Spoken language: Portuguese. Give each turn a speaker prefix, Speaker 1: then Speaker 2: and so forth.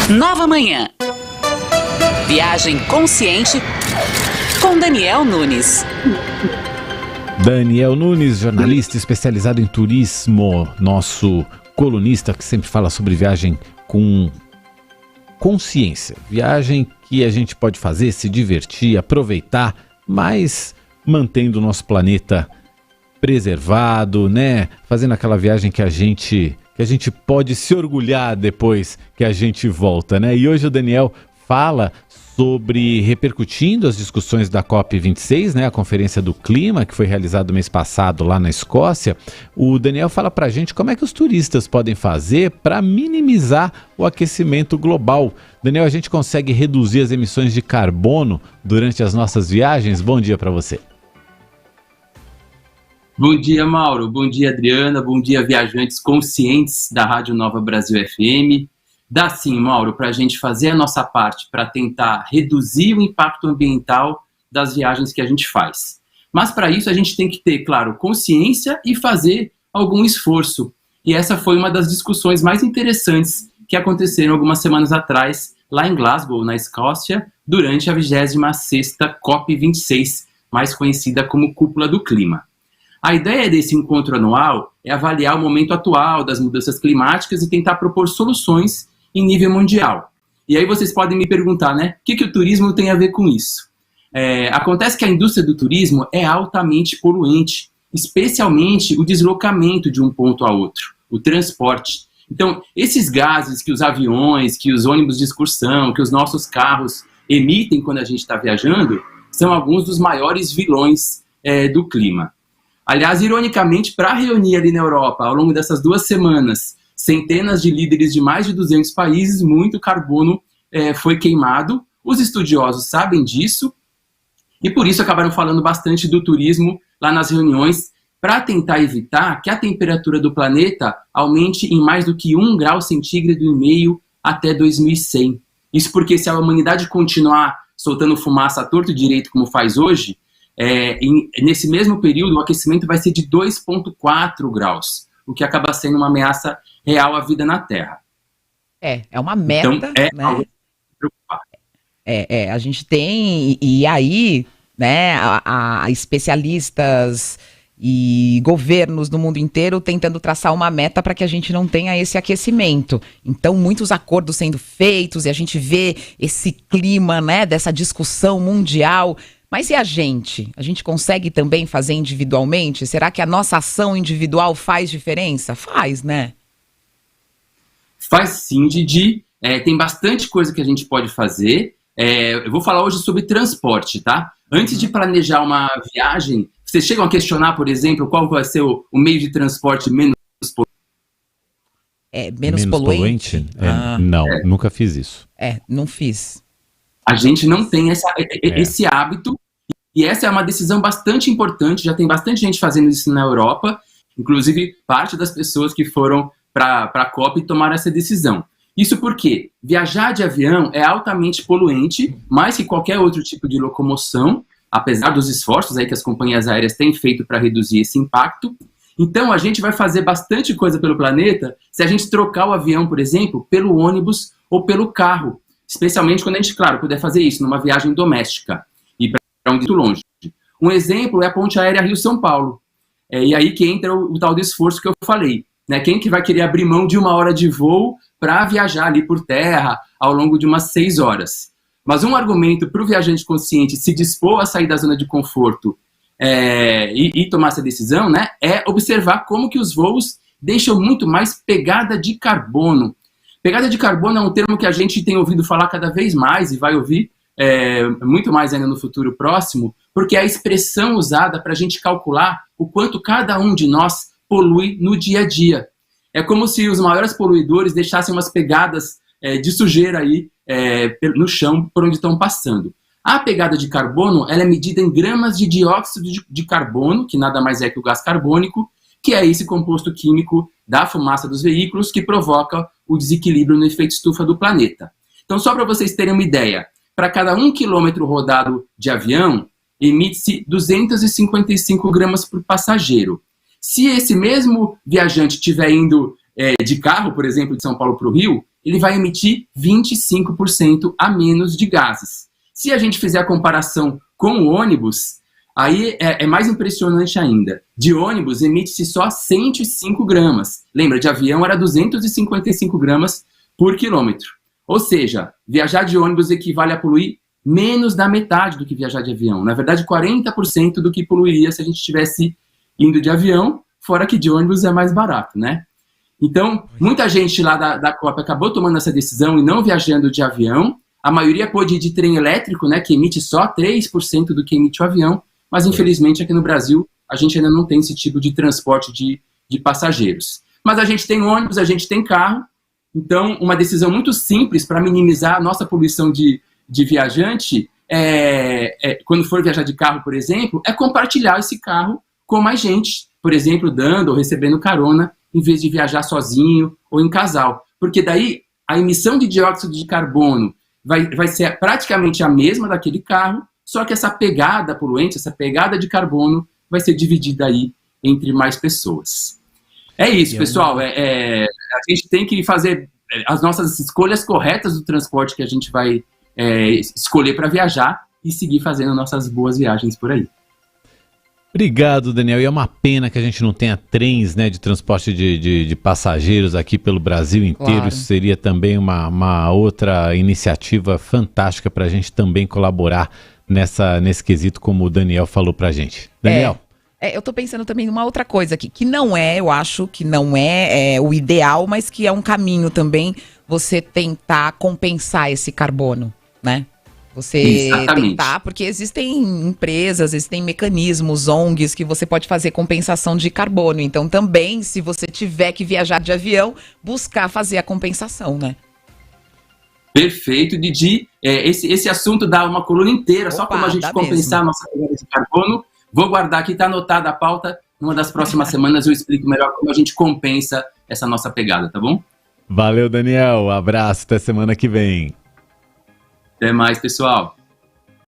Speaker 1: Nova Manhã. Viagem consciente com Daniel Nunes.
Speaker 2: Daniel Nunes, jornalista especializado em turismo, nosso colunista que sempre fala sobre viagem com consciência. Viagem que a gente pode fazer, se divertir, aproveitar, mas mantendo o nosso planeta preservado, né? Fazendo aquela viagem que a gente pode se orgulhar depois que a gente volta, né? E hoje o Daniel fala sobre, repercutindo as discussões da COP26, né, a Conferência do Clima, que foi realizada mês passado lá na Escócia. O Daniel fala pra gente como é que os turistas podem fazer para minimizar o aquecimento global. Daniel, a gente consegue reduzir as emissões de carbono durante as nossas viagens? Bom dia para você.
Speaker 3: Bom dia, Mauro. Bom dia, Adriana. Bom dia, viajantes conscientes da Rádio Nova Brasil FM. Dá sim, Mauro, para a gente fazer a nossa parte para tentar reduzir o impacto ambiental das viagens que a gente faz. Mas para isso a gente tem que ter, claro, consciência e fazer algum esforço. E essa foi uma das discussões mais interessantes que aconteceram algumas semanas atrás, lá em Glasgow, na Escócia, durante a 26ª COP26, mais conhecida como Cúpula do Clima. A ideia desse encontro anual é avaliar o momento atual das mudanças climáticas e tentar propor soluções em nível mundial. E aí vocês podem me perguntar, né, o que o turismo tem a ver com isso? Acontece que a indústria do turismo é altamente poluente, especialmente o deslocamento de um ponto a outro, o transporte. Então, esses gases que os aviões, que os ônibus de excursão, que os nossos carros emitem quando a gente está viajando, são alguns dos maiores vilões do clima. Aliás, ironicamente, para reunir ali na Europa, ao longo dessas 2 semanas, centenas de líderes de mais de 200 países, muito carbono foi queimado. Os estudiosos sabem disso e por isso acabaram falando bastante do turismo lá nas reuniões para tentar evitar que a temperatura do planeta aumente em mais do que 1,5 grau até 2100. Isso porque se a humanidade continuar soltando fumaça à torto e direito como faz hoje, nesse mesmo período o aquecimento vai ser de 2,4 graus, o que acaba sendo uma ameaça real à vida na Terra.
Speaker 4: É uma meta,
Speaker 3: então,
Speaker 4: né?
Speaker 3: Algo preocupar.
Speaker 4: A gente tem, e aí, né, a especialistas e governos do mundo inteiro tentando traçar uma meta para que a gente não tenha esse aquecimento. Então, muitos acordos sendo feitos e a gente vê esse clima, né, dessa discussão mundial. Mas e a gente? A gente consegue também fazer individualmente? Será que a nossa ação individual faz diferença? Faz, né?
Speaker 3: Faz sim, Didi. Tem bastante coisa que a gente pode fazer. Eu vou falar hoje sobre transporte, tá? Antes de planejar uma viagem, vocês chegam a questionar, por exemplo, qual vai ser o meio de transporte menos poluente?
Speaker 4: Menos poluente?
Speaker 2: Não, nunca fiz isso.
Speaker 4: Não fiz.
Speaker 3: A gente não tem esse hábito, e essa é uma decisão bastante importante, já tem bastante gente fazendo isso na Europa, inclusive parte das pessoas que foram para a COP tomaram essa decisão. Isso porque viajar de avião é altamente poluente, mais que qualquer outro tipo de locomoção, apesar dos esforços aí que as companhias aéreas têm feito para reduzir esse impacto. Então a gente vai fazer bastante coisa pelo planeta se a gente trocar o avião, por exemplo, pelo ônibus ou pelo carro. Especialmente quando a gente, claro, puder fazer isso numa viagem doméstica e para muito longe. Um exemplo é a ponte aérea Rio-São Paulo. E aí que entra o tal do esforço que eu falei. Né? Quem que vai querer abrir mão de 1 hora de voo para viajar ali por terra ao longo de umas 6 horas? Mas um argumento para o viajante consciente se dispor a sair da zona de conforto e tomar essa decisão, né, é observar como que os voos deixam muito mais pegada de carbono. Pegada de carbono é um termo que a gente tem ouvido falar cada vez mais e vai ouvir muito mais ainda no futuro próximo, porque é a expressão usada para a gente calcular o quanto cada um de nós polui no dia a dia. É como se os maiores poluidores deixassem umas pegadas de sujeira aí no chão por onde estão passando. A pegada de carbono ela é medida em gramas de dióxido de carbono, que nada mais é que o gás carbônico, que é esse composto químico da fumaça dos veículos que provoca o desequilíbrio no efeito estufa do planeta. Então, só para vocês terem uma ideia, para cada 1 quilômetro rodado de avião, emite-se 255 gramas por passageiro. Se esse mesmo viajante estiver indo de carro, por exemplo, de São Paulo para o Rio, ele vai emitir 25% a menos de gases. Se a gente fizer a comparação com o ônibus, aí é mais impressionante ainda. De ônibus, emite-se só 105 gramas. Lembra, de avião era 255 gramas por quilômetro. Ou seja, viajar de ônibus equivale a poluir menos da metade do que viajar de avião. Na verdade, 40% do que poluiria se a gente estivesse indo de avião, fora que de ônibus é mais barato, né? Então, muita gente lá da COP acabou tomando essa decisão e não viajando de avião. A maioria pôde ir de trem elétrico, né, que emite só 3% do que emite o avião, mas infelizmente aqui no Brasil a gente ainda não tem esse tipo de transporte de passageiros. Mas a gente tem ônibus, a gente tem carro, então uma decisão muito simples para minimizar a nossa poluição de viajante, quando for viajar de carro, por exemplo, é compartilhar esse carro com mais gente, por exemplo, dando ou recebendo carona, em vez de viajar sozinho ou em casal. Porque daí a emissão de dióxido de carbono vai ser praticamente a mesma daquele carro, só que essa pegada poluente, essa pegada de carbono, vai ser dividida aí entre mais pessoas. É isso, pessoal. A gente tem que fazer as nossas escolhas corretas do transporte que a gente vai escolher para viajar e seguir fazendo nossas boas viagens por aí.
Speaker 2: Obrigado, Daniel. E é uma pena que a gente não tenha trens, né, de transporte de passageiros aqui pelo Brasil inteiro. Claro. Isso seria também uma outra iniciativa fantástica para a gente também colaborar nesse quesito, como o Daniel falou para a gente. Daniel?
Speaker 4: Eu tô pensando também numa outra coisa aqui, que não eu acho que não é o ideal, mas que é um caminho também você tentar compensar esse carbono, né? Você
Speaker 3: Exatamente.
Speaker 4: tentar, porque existem empresas, existem mecanismos, ONGs, que você pode fazer compensação de carbono. Então também, se você tiver que viajar de avião, buscar fazer a compensação, né?
Speaker 3: Perfeito, Didi. Esse assunto dá uma coluna inteira, só como a gente compensar a nossa pegada de carbono. Vou guardar aqui, está anotada a pauta. Numa das próximas semanas eu explico melhor como a gente compensa essa nossa pegada, tá bom?
Speaker 2: Valeu, Daniel. Abraço, até semana que vem.
Speaker 3: Até mais, pessoal.